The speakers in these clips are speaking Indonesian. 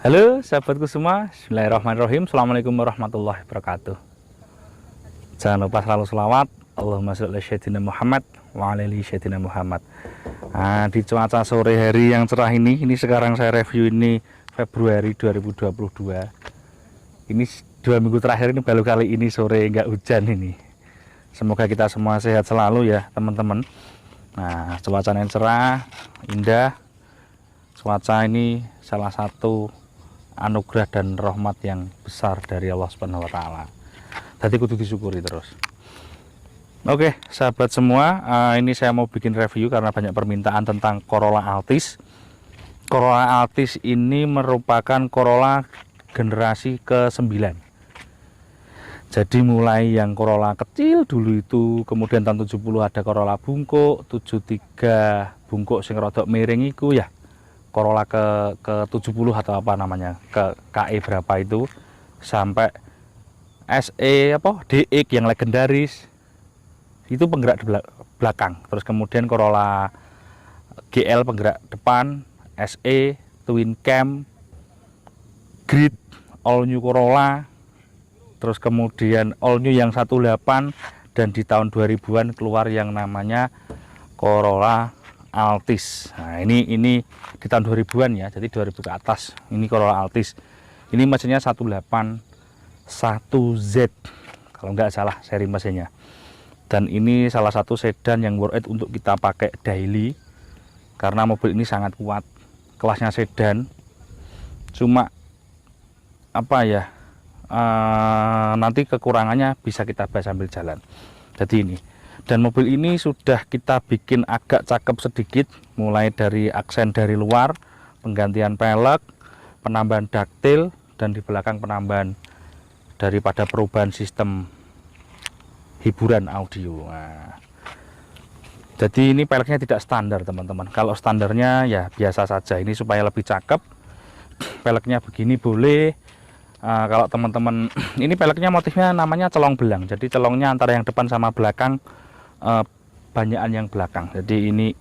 Halo sahabatku semua, Bismillahirrahmanirrahim. Assalamualaikum warahmatullahi wabarakatuh. Jangan lupa selalu selawat Allahumma sholli ala sayyidina Muhammad wa ala ali sayyidina Muhammad. Nah, di cuaca sore hari yang cerah ini sekarang saya review ini Februari 2022. Ini 2 minggu terakhir ini baru kali ini sore nggak hujan ini. Semoga kita semua sehat selalu ya teman-teman. Nah, cuaca yang cerah, indah. Cuaca ini salah satu anugerah dan rahmat yang besar dari Allah Subhanahu wa taala. Jadi kudu disyukuri terus. Oke, sahabat semua, ini saya mau bikin review karena banyak permintaan tentang Corolla Altis. Corolla Altis ini merupakan Corolla generasi ke-9. Jadi mulai yang Corolla kecil dulu itu, kemudian tahun 70 ada Corolla bungkuk, 73 bungkuk sing rodok miring iku ya. Corolla ke 70 atau apa namanya, ke KE berapa itu, sampai SE apa DX yang legendaris. Itu penggerak di belakang. Terus kemudian Corolla GL penggerak depan, SE, Twin Cam, Grid, All New Corolla. Terus kemudian all new yang 18, dan di tahun 2000-an keluar yang namanya Corolla Altis. Nah, ini di tahun 2000-an ya, jadi 2000 ke atas. Ini Corolla Altis. Ini mesinnya 181Z kalau nggak salah seri mesinnya. Dan ini salah satu sedan yang worth it untuk kita pakai daily karena mobil ini sangat kuat. Kelasnya sedan. Cuma apa ya? Nanti kekurangannya bisa kita bahas sambil jalan. Jadi ini, dan mobil ini sudah kita bikin agak cakep sedikit, mulai dari aksen dari luar, penggantian pelek, penambahan daktil, dan di belakang penambahan daripada perubahan sistem hiburan audio. Nah, jadi ini peleknya tidak standar teman-teman. Kalau standarnya ya biasa saja. Ini supaya lebih cakep, peleknya begini boleh. Kalau teman-teman, ini peleknya motifnya namanya celong belang. Jadi celongnya antara yang depan sama belakang, banyakan yang belakang. Jadi ini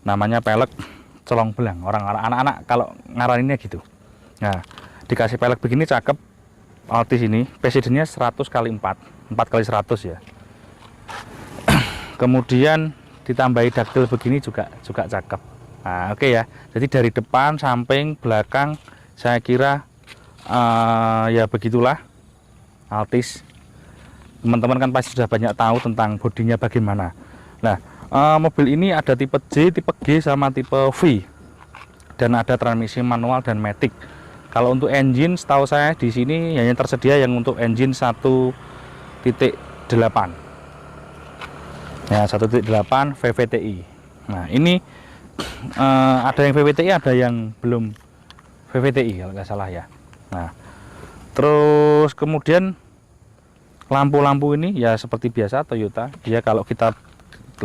namanya pelek celong belang. Orang anak-anak kalau ngaraninnya gitu. Nah, dikasih pelek begini cakep. Altis ini presidennya 100 kali 4 kali 100 ya. Kemudian ditambahi daktil begini juga cakep. Nah, oke ya. Jadi dari depan, samping, belakang, saya kira ya begitulah Altis. Teman-teman kan pasti sudah banyak tahu tentang bodinya bagaimana. Nah, mobil ini ada tipe J, tipe G, sama tipe V, dan ada transmisi manual dan matic. Kalau untuk engine, setahu saya di sini hanya tersedia yang untuk engine 1.8 ya, 1.8 VVTi. Nah, ini ada yang VVTi, ada yang belum VVTi kalau nggak salah ya. Nah, terus kemudian lampu-lampu ini ya seperti biasa Toyota. Dia kalau kita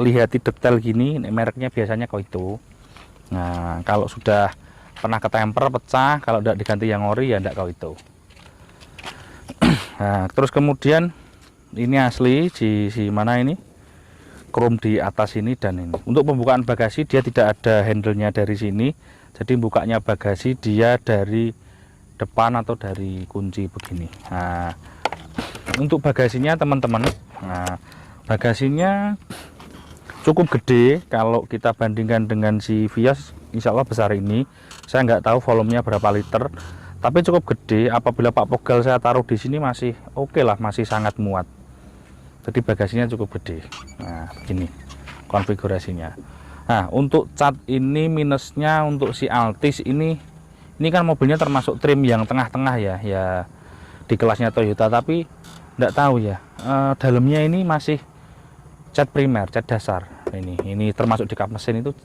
lihat di detail gini, mereknya biasanya Koito. Nah, kalau sudah pernah ketemper pecah, kalau tidak diganti yang ori ya tidak Koito. Nah, terus kemudian ini asli si mana ini? Chrome di atas ini dan ini. Untuk pembukaan bagasi dia tidak ada handle-nya dari sini. Jadi bukanya bagasi dia dari depan atau dari kunci begini. Nah, untuk bagasinya teman-teman, nah, bagasinya cukup gede kalau kita bandingkan dengan si Vios. Insya Allah besar ini. Saya nggak tahu volumenya berapa liter, tapi cukup gede. Apabila Pak Pogal saya taruh di sini masih oke lah, masih sangat muat. Jadi bagasinya cukup gede. Nah, begini konfigurasinya. Nah, untuk cat ini minusnya untuk si Altis ini kan mobilnya termasuk trim yang tengah-tengah ya, di kelasnya Toyota, tapi tidak tahu ya, dalamnya ini masih cat primer, cat dasar. Ini termasuk di kap mesin itu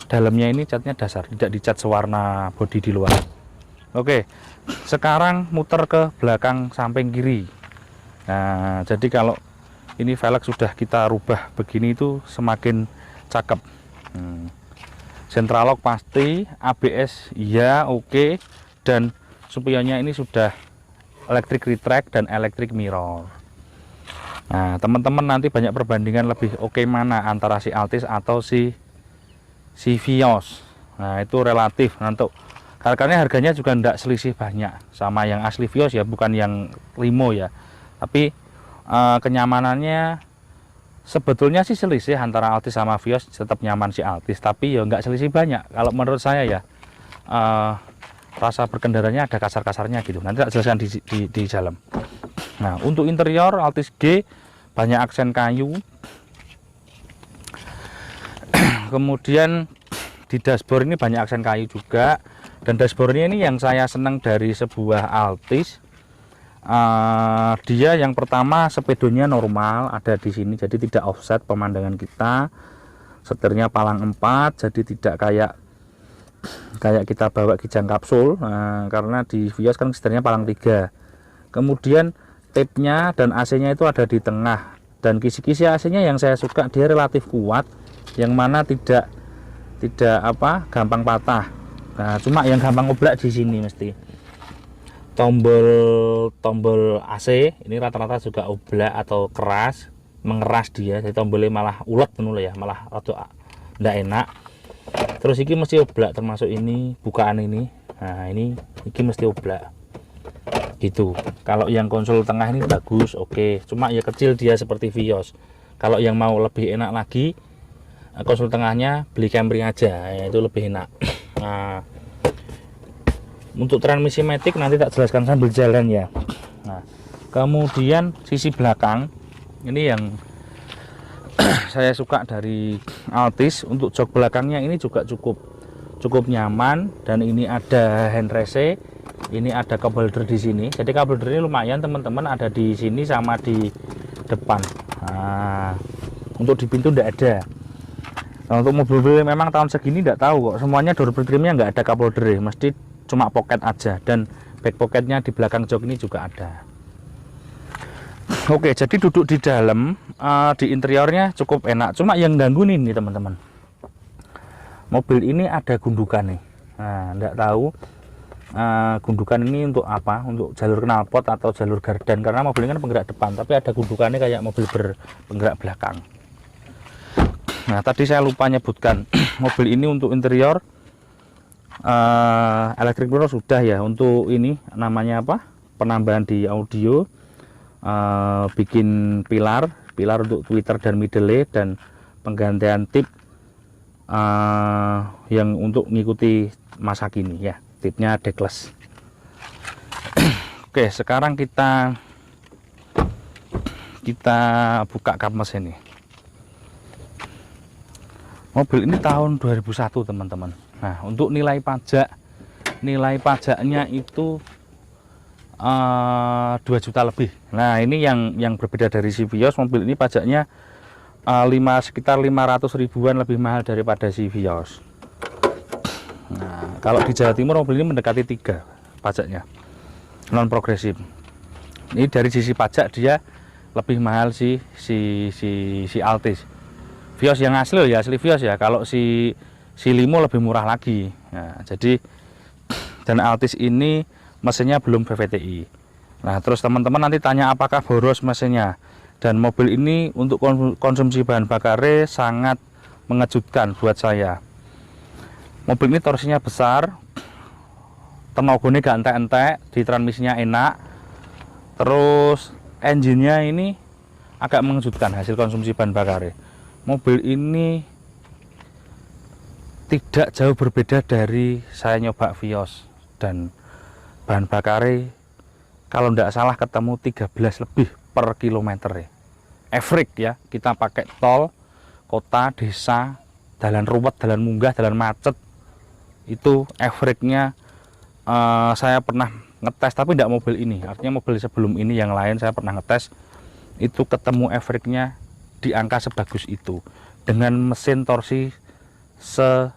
dalamnya ini catnya dasar, tidak dicat sewarna bodi di luar. Oke, sekarang muter ke belakang samping kiri. Nah, jadi kalau ini velg sudah kita rubah begini itu semakin cakep. Central lock pasti, ABS ya oke, dan spionnya ini sudah electric retract dan electric mirror. Nah, teman-teman nanti banyak perbandingan lebih oke mana antara si Altis atau si Vios. Nah, itu relatif. Nah, untuk Karena harganya juga tidak selisih banyak sama yang asli Vios ya, bukan yang Limo ya. Tapi kenyamanannya sebetulnya sih selisih antara Altis sama Vios, tetap nyaman si Altis, tapi ya nggak selisih banyak kalau menurut saya ya. Rasa berkendaranya ada kasar-kasarnya gitu, nanti tak jelaskan di dalam. Nah, untuk interior Altis G banyak aksen kayu. Kemudian di dashboard ini banyak aksen kayu juga, dan dashboardnya ini yang saya senang dari sebuah Altis. Dia yang pertama sepedonya normal ada di sini, jadi tidak offset pemandangan kita. Setirnya palang 4, jadi tidak kayak kita bawa kijang kapsul. Karena di Vios kan setirnya palang 3. Kemudian tape-nya dan AC-nya itu ada di tengah, dan kisi-kisi AC-nya yang saya suka, dia relatif kuat, yang mana tidak gampang patah. Nah, cuma yang gampang oblak di sini mesti tombol AC ini rata-rata juga oblak atau keras, mengeras dia, jadi tombolnya malah ulet menurut ya, malah atau tidak enak. Terus ini mesti oblak, termasuk ini bukaan ini. Nah, ini mesti oblak gitu. Kalau yang konsol tengah ini bagus, oke. Cuma ya kecil dia seperti Vios. Kalau yang mau lebih enak lagi, konsol tengahnya beli Camry aja, ya, itu lebih enak. Nah, untuk transmisi matic nanti tak jelaskan sambil jalan ya. Nah, kemudian sisi belakang ini yang saya suka dari Altis. Untuk jok belakangnya ini juga cukup nyaman, dan ini ada handrest, ini ada cup holder di sini. Jadi cup holder ini lumayan teman-teman, ada di sini sama di depan. Nah, untuk di pintu tidak ada. Nah, untuk mobil memang tahun segini tidak tahu kok, semuanya door trimnya nggak ada cup holder, mesti cuma pocket aja, dan back pocketnya di belakang jok ini juga ada. Oke, jadi duduk di dalam, di interiornya cukup enak. Cuma yang ganggu nih teman-teman, mobil ini ada gundukan nih. Nah, enggak tahu gundukan ini untuk apa, untuk jalur knalpot atau jalur gardan, karena mobil ini kan penggerak depan, tapi ada gundukannya kayak mobil berpenggerak belakang. Nah, tadi saya lupa nyebutkan mobil ini untuk interior electric mirror sudah ya. Untuk ini namanya apa, penambahan di audio, bikin pilar untuk Twitter dan middle, dan penggantian tip yang untuk mengikuti masa kini ya, tipnya deckless. Oke, sekarang kita buka kap mesin ini. Mobil ini tahun 2001 teman-teman. Nah, untuk nilai pajaknya itu 2 juta lebih. Nah, ini yang berbeda dari si Vios. Mobil ini pajaknya sekitar 500 ribuan lebih mahal daripada si Vios. Nah, kalau di Jawa Timur mobil ini mendekati 3 pajaknya, non progresif. Ini dari sisi pajak dia lebih mahal si Altis. Vios yang asli ya, asli Vios ya. Kalau si Limo lebih murah lagi. Nah, jadi dan Altis ini mesinnya belum VVTi. Nah, terus teman-teman nanti tanya apakah boros mesinnya. Dan mobil ini untuk konsumsi bahan bakarnya sangat mengejutkan buat saya. Mobil ini torsinya besar, tenaganya gak entek-entek, di transmisinya enak. Terus engine-nya ini agak mengejutkan hasil konsumsi bahan bakarnya. Mobil ini tidak jauh berbeda dari saya nyoba Vios, dan bahan bakarnya kalau tidak salah ketemu 13 lebih per kilometer ya. Average ya, kita pakai tol, kota, desa, jalan ruwet, jalan munggah, jalan macet, itu average-nya saya pernah ngetes, tapi tidak mobil ini, artinya mobil sebelum ini yang lain saya pernah ngetes, itu ketemu average-nya di angka sebagus itu dengan mesin torsi sebesar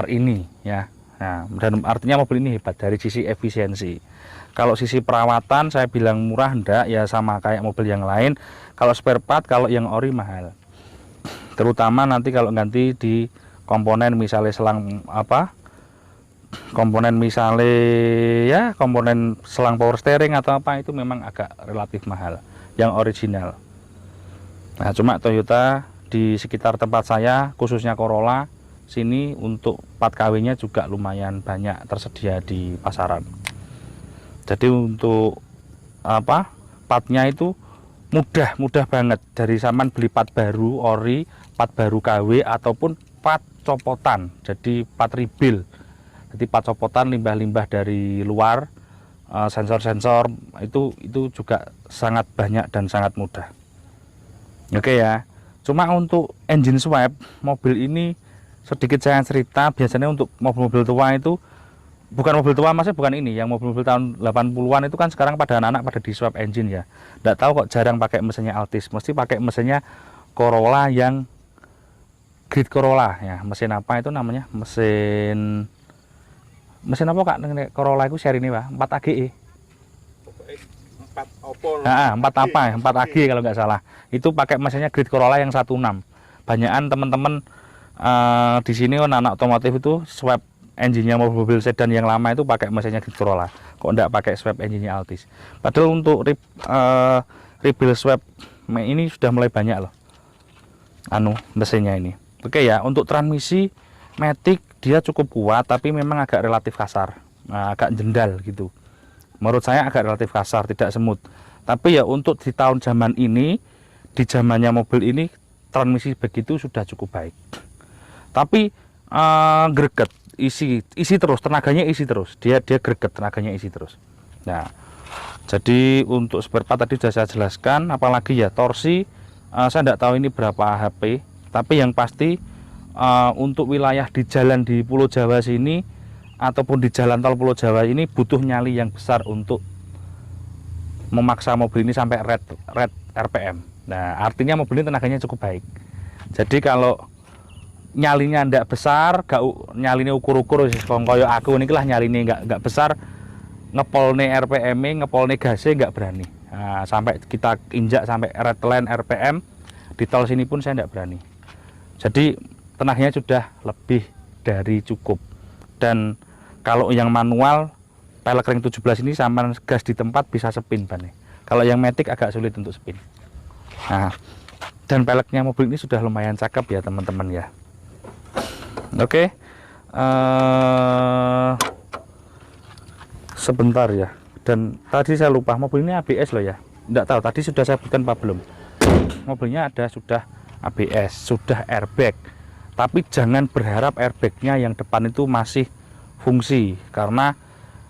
ini ya. Nah, dan artinya mobil ini hebat dari sisi efisiensi. Kalau sisi perawatan saya bilang murah, enggak ya, sama kayak mobil yang lain. Kalau spare part, kalau yang ori mahal, terutama nanti kalau ganti di komponen, misalnya selang komponen misalnya ya komponen selang power steering atau apa, itu memang agak relatif mahal yang original. Nah, cuma Toyota di sekitar tempat saya, khususnya Corolla, sini untuk part KW-nya juga lumayan banyak tersedia di pasaran. Jadi untuk partnya itu mudah banget, dari zaman beli part baru ori, part baru KW ataupun part copotan, jadi part rebuild. Jadi part copotan limbah-limbah dari luar, sensor-sensor itu juga sangat banyak dan sangat mudah. Oke ya. Cuma untuk engine swap mobil ini sedikit saya cerita, biasanya untuk mobil-mobil tua itu, bukan mobil tua maksudnya bukan ini, yang mobil-mobil tahun 80-an itu kan sekarang pada anak-anak pada di swap engine ya. Nggak tahu kok jarang pakai mesinnya Altis, mesti pakai mesinnya Corolla yang Grid Corolla ya. Mesin apa itu namanya? Mesin apa Kak? Corolla itu seri ini Pak, 4 AGE. 4 Opol. Nah, 4 apa ya? 4 AG kalau nggak salah. Itu pakai mesinnya Grid Corolla yang 16. Banyakan teman-teman di sini anak otomotif itu swap engine-nya mobil sedan yang lama itu pakai mesinnya Grid Corolla. Kok enggak pakai swap engine-nya Altis. Padahal untuk rebuild swap ini sudah mulai banyak loh. Mesinnya ini. Oke ya, untuk transmisi Matic dia cukup kuat tapi memang agak relatif kasar. Agak jendal gitu. Menurut saya agak relatif kasar, tidak semut. Tapi ya untuk di tahun zaman ini, di zamannya mobil ini, transmisi begitu sudah cukup baik. Tapi greget, isi terus, tenaganya isi terus. Dia greget, tenaganya isi terus. Nah, jadi untuk spare part tadi sudah saya jelaskan, apalagi ya torsi, saya tidak tahu ini berapa HP, tapi yang pasti untuk wilayah di jalan di Pulau Jawa sini ataupun di jalan tol Pulau Jawa ini butuh nyali yang besar untuk memaksa mobil ini sampai red RPM. Nah, artinya mobil ini tenaganya cukup baik. Jadi kalau nyalinya ndak besar, nyalinya ukur-ukur koyo aku ini lah nyalinya nggak besar, ngepolne RPM, ngepolne gasnya nggak berani. Nah, sampai kita injak sampai red line RPM di tol sini pun saya nggak berani. Jadi tenaganya sudah lebih dari cukup. Dan kalau yang manual pelek ring 17 ini sama gas di tempat bisa spin bannya. Kalau yang Matic agak sulit untuk spin. Nah, dan peleknya mobil ini sudah lumayan cakep ya teman-teman ya. Oke, sebentar ya. Dan tadi saya lupa, mobil ini ABS loh ya. Enggak tahu tadi sudah saya sebutkan apa belum. Mobilnya ada sudah ABS, sudah airbag. Tapi jangan berharap airbagnya yang depan itu masih fungsi, karena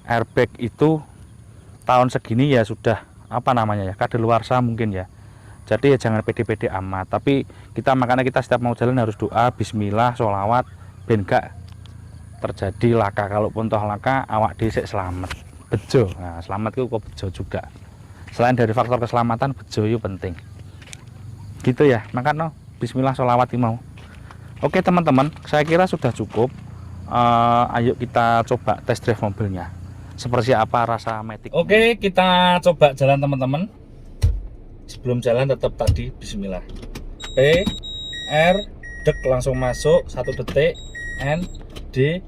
airbag itu tahun segini ya sudah kadaluarsa mungkin ya. Jadi ya jangan pede-pede amat. Tapi makanya kita setiap mau jalan harus doa, bismillah, sholawat, ben gak terjadi laka. Kalaupun toh laka, awak dhisik selamat. Bejo. Nah, selamat itu kok bejo juga. Selain dari faktor keselamatan, bejo itu penting. Gitu ya. Makanya bismillah, sholawat mau. Oke teman-teman, saya kira sudah cukup. Ayo kita coba test drive mobilnya. Seperti apa rasa Matic. Oke, kita coba jalan teman-teman. Sebelum jalan tetap tadi bismillah. P, R, dek langsung masuk 1 detik. N, D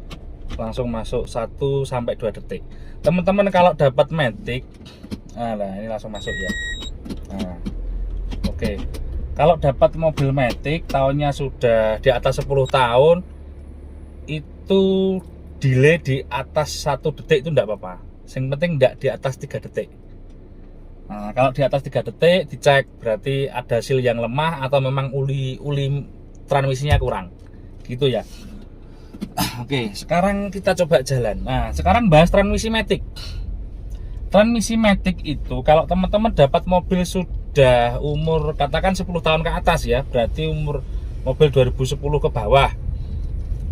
langsung masuk 1 sampai 2 detik. Teman-teman kalau dapat Matic, nah ini langsung masuk ya. Nah, oke. Kalau dapat mobil Matic tahunnya sudah di atas 10 tahun, itu delay di atas 1 detik itu enggak apa-apa. Yang penting enggak di atas 3 detik. Nah, kalau di atas 3 detik dicek berarti ada seal yang lemah atau memang uli transmisinya kurang. Gitu ya. Oke, sekarang kita coba jalan. Nah, sekarang bahas transmisi Matic. Transmisi Matic itu kalau teman-teman dapat mobil sudah umur katakan 10 tahun ke atas ya, berarti umur mobil 2010 ke bawah,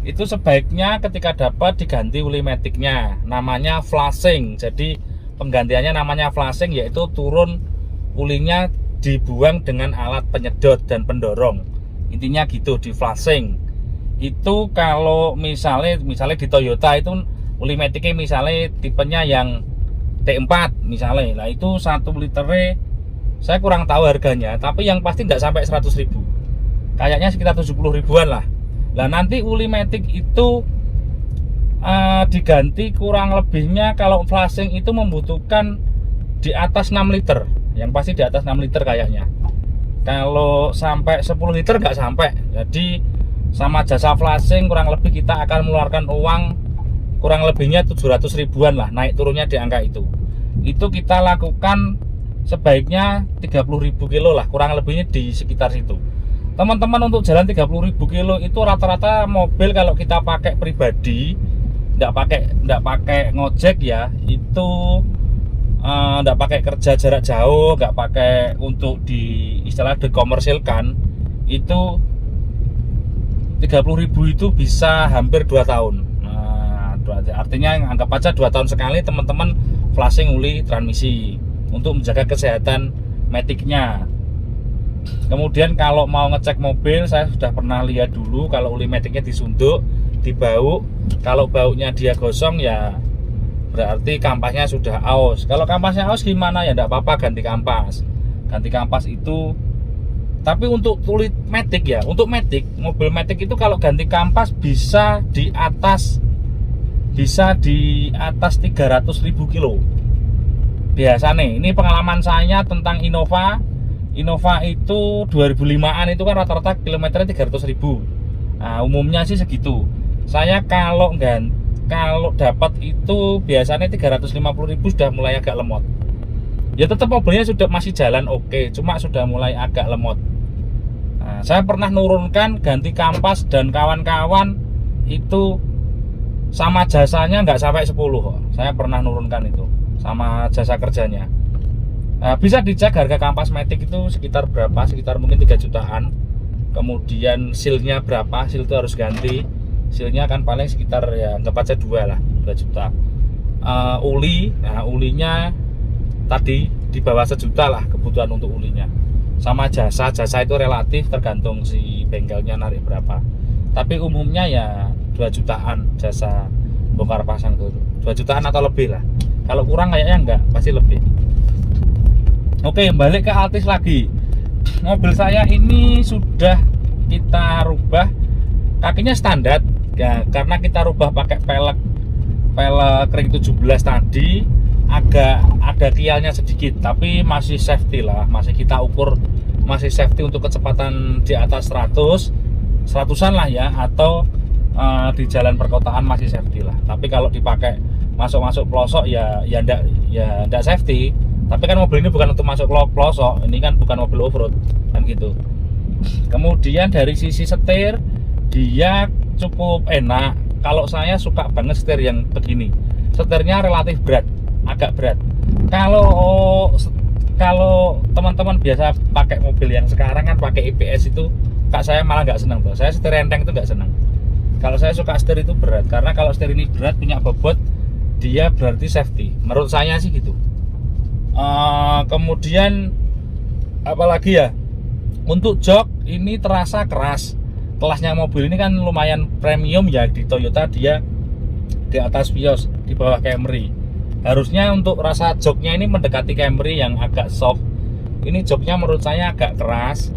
itu sebaiknya ketika dapat diganti uli Maticnya, namanya flashing. Jadi penggantiannya namanya flashing, yaitu turun ulinya dibuang dengan alat penyedot dan pendorong. Intinya gitu, di flashing. Itu kalau misalnya di Toyota itu uli Maticnya misalnya tipenya yang T4 misalnya, nah itu 1 liternya saya kurang tahu harganya, tapi yang pasti tidak sampai 100.000, kayaknya sekitar 70 ribuan lah. Nah nanti uli Matic itu diganti kurang lebihnya kalau flashing itu membutuhkan di atas 6 liter, yang pasti di atas 6 liter kayaknya. Kalau sampai 10 liter nggak sampai, jadi sama jasa flashing kurang lebih kita akan mengeluarkan uang kurang lebihnya 700 ribuan lah, naik turunnya di angka itu. Itu kita lakukan sebaiknya 30.000 kilo lah, kurang lebihnya di sekitar situ. Teman-teman, untuk jalan 30.000 kilo itu rata-rata mobil kalau kita pakai pribadi, nggak pakai ngojek ya, itu nggak pakai kerja jarak jauh, nggak pakai untuk di istilah dikomersilkan, itu 30.000 itu bisa hampir 2 tahun. Nah, artinya anggap aja 2 tahun sekali teman-teman flashing uli transmisi untuk menjaga kesehatan metiknya. Kemudian kalau mau ngecek mobil, saya sudah pernah lihat dulu kalau uli metiknya disunduk, dibauk. Kalau bauknya dia gosong ya berarti kampasnya sudah aus. Kalau kampasnya aus gimana ya, enggak apa-apa, ganti kampas. Ganti kampas itu. Tapi untuk tulis metik ya, untuk metik, mobil metik itu kalau ganti kampas bisa di atas 300.000 kilo. Biasa nih, ini pengalaman saya tentang Innova. Innova itu 2005-an itu kan rata-rata kilometernya 300.000. Nah, umumnya sih segitu. Saya kalau dapat itu biasanya 350.000 sudah mulai agak lemot. Ya tetap mobilnya sudah masih jalan oke, cuma sudah mulai agak lemot. Nah, saya pernah nurunkan ganti kampas dan kawan-kawan itu sama jasanya nggak sampai 10 kok. Saya pernah nurunkan itu sama jasa kerjanya. Nah, bisa dicek harga kampas metik itu sekitar berapa, sekitar mungkin 3 jutaan. Kemudian sealnya berapa, seal itu harus ganti. Sealnya kan paling sekitar ya anggap aja 2 lah, 2 juta. Uli, nah ulinya tadi di bawah 1 juta lah kebutuhan untuk ulinya. Sama jasa itu relatif tergantung si bengkelnya narik berapa. Tapi umumnya ya 2 jutaan jasa bongkar pasang itu. 2 jutaan atau lebih lah. Kalau kurang kayaknya enggak, pasti lebih. Oke, balik ke Altis lagi. Mobil saya ini sudah kita rubah kakinya standar ya, karena kita rubah pakai pelek ring 17 tadi. Agak ada kialnya sedikit, tapi masih safety lah, masih kita ukur masih safety untuk kecepatan di atas 100-an lah ya, atau di jalan perkotaan masih safety lah. Tapi kalau dipakai masuk pelosok ya ndak safety. Tapi kan mobil ini bukan untuk masuk pelosok, ini kan bukan mobil off-road kan gitu. Kemudian dari sisi setir dia cukup enak. Kalau saya suka banget setir yang begini. Setirnya relatif berat, agak berat. Kalau teman-teman biasa pakai mobil yang sekarang kan pakai IPS itu, kak saya malah nggak senang tuh. Saya setir enteng itu nggak senang. Kalau saya suka setir itu berat, karena kalau setir ini berat punya bobot, dia berarti safety. Menurut saya sih gitu. Kemudian apalagi ya, untuk jok ini terasa keras. Kelasnya mobil ini kan lumayan premium ya, di Toyota dia di atas Vios, di bawah Camry. Harusnya untuk rasa joknya ini mendekati Camry yang agak soft. Ini joknya menurut saya agak keras.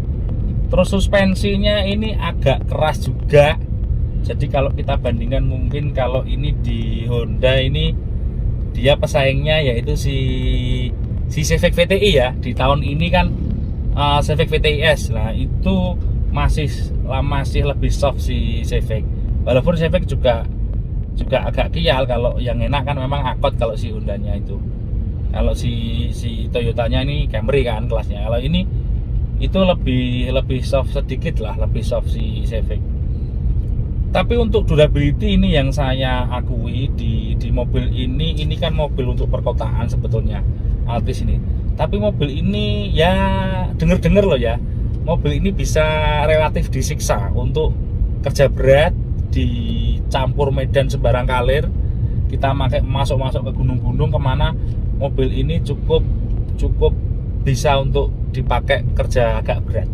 Terus suspensinya ini agak keras juga. Jadi kalau kita bandingkan mungkin kalau ini di Honda ini dia pesaingnya yaitu si Civic VTI ya. Di tahun ini kan Civic VTI S. Nah, itu masih lebih soft si Civic. Walaupun Civic juga agak kial. Kalau yang enak kan memang Accord kalau si Hondanya itu. Kalau si Toyotanya ini Camry kan kelasnya. Kalau ini itu lebih soft sedikit lah, lebih soft si Civic. Tapi untuk durability ini yang saya akui di mobil ini kan mobil untuk perkotaan sebetulnya Altis ini. Tapi mobil ini ya denger loh ya, mobil ini bisa relatif disiksa untuk kerja berat dicampur medan sembarang kalir. Kita masuk ke gunung-gunung kemana, mobil ini cukup bisa untuk dipakai kerja agak berat.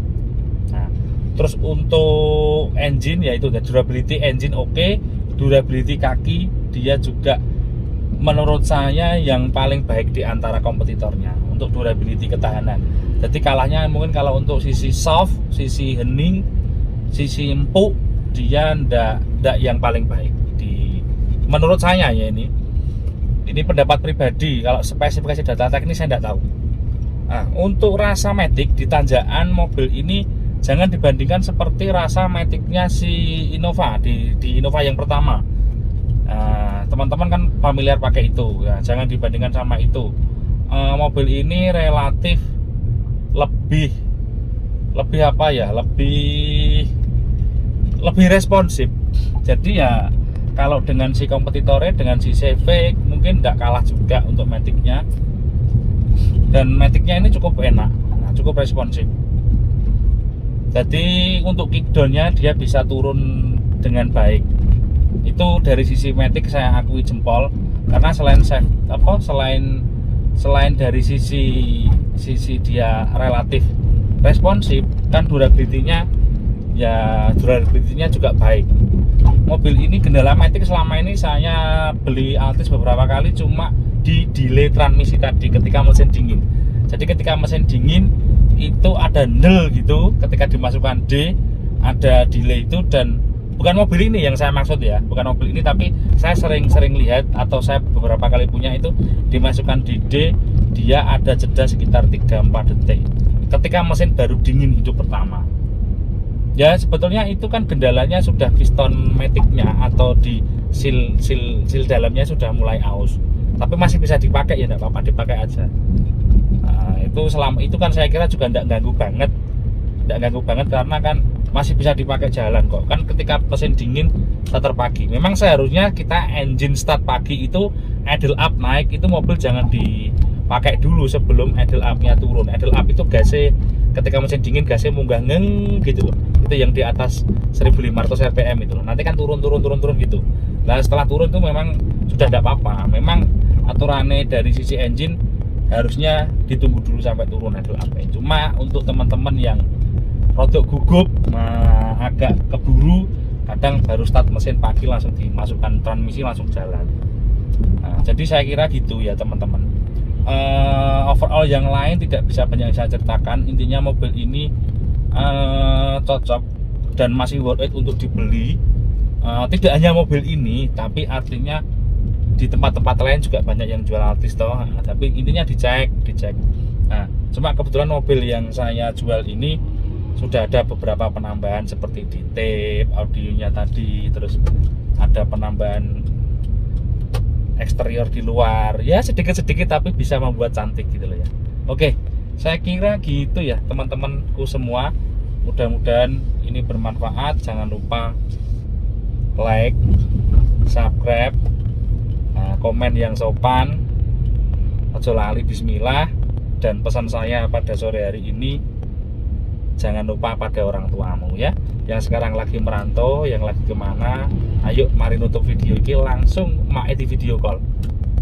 Nah, terus untuk engine yaitu durability engine oke, durability kaki dia juga menurut saya yang paling baik di antara kompetitornya untuk durability ketahanan. Jadi kalahnya mungkin kalau untuk sisi soft, sisi hening, sisi empuk dia ndak yang paling baik menurut saya ya. Ini pendapat pribadi. Kalau spesifikasi data teknis saya tidak tahu. Nah, untuk rasa matic di tanjakan mobil ini jangan dibandingkan seperti rasa Matic-nya si Innova di Innova yang pertama. Teman-teman kan familiar pakai itu ya, jangan dibandingkan sama itu. Mobil ini relatif lebih apa ya, lebih responsif. Jadi ya kalau dengan si kompetitornya, dengan si Civic mungkin nggak kalah juga untuk Matic-nya, dan Matic-nya ini cukup enak, cukup responsif. Jadi untuk kickdown-nya dia bisa turun dengan baik. Itu dari sisi Matic saya akui jempol, karena selain dari sisi dia relatif responsif, kan durability-nya juga baik. Mobil ini kendala Matic selama ini, saya beli Altis beberapa kali cuma di delay transmisi tadi ketika mesin dingin. Jadi ketika mesin dingin itu ada ndel gitu, ketika dimasukkan D ada delay itu. Dan bukan mobil ini yang saya maksud ya, bukan mobil ini, tapi saya sering lihat atau saya beberapa kali punya itu dimasukkan di D, dia ada jeda sekitar 3-4 detik ketika mesin baru dingin hidup pertama. Ya sebetulnya itu kan kendalanya sudah piston Matic-nya atau di seal dalamnya sudah mulai aus, tapi masih bisa dipakai ya, enggak apa-apa, dipakai aja. Nah, itu kan saya kira juga enggak ganggu banget karena kan masih bisa dipakai jalan kok. Kan ketika mesin dingin starter pagi, memang seharusnya kita engine start pagi itu idle up naik, itu mobil jangan dipakai dulu sebelum idle up-nya turun. Idle up itu gasnya ketika mesin dingin gasnya munggah ngeng gitu loh, itu yang di atas 1500 rpm itu loh, nanti kan turun gitu. Nah setelah turun itu memang sudah tidak apa-apa, memang aturannya dari sisi engine harusnya ditunggu dulu sampai turun idle up. Cuma untuk teman-teman yang rodok gugup, agak keburu, kadang baru start mesin pagi langsung dimasukkan transmisi langsung jalan. Nah, jadi saya kira gitu ya teman-teman. Overall yang lain tidak bisa banyak saya ceritakan. Intinya mobil ini cocok dan masih worth it untuk dibeli. Tidak hanya mobil ini, tapi artinya di tempat-tempat lain juga banyak yang jual Altis toh. Tapi intinya dicek. Nah, cuma kebetulan mobil yang saya jual ini sudah ada beberapa penambahan seperti di tape audionya tadi, terus ada penambahan eksterior di luar, ya sedikit-sedikit tapi bisa membuat cantik gitu loh ya. Oke, saya kira gitu ya teman-temanku semua, mudah-mudahan ini bermanfaat. Jangan lupa like, subscribe, komen yang sopan, ojo lali bismillah. Dan pesan saya pada sore hari ini, jangan lupa pada orang tuamu ya, yang sekarang lagi merantau, yang lagi kemana, ayo mari nutup video ini langsung mak di video call.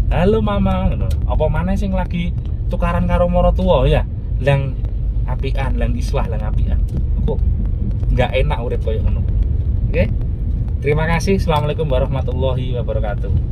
Halo mama, apa mana sing lagi tukaran karo moro tua ya, lang apian, lang islah, lang apian. Kok nggak enak urip koyo ngono. Oke, terima kasih. Assalamualaikum warahmatullahi wabarakatuh.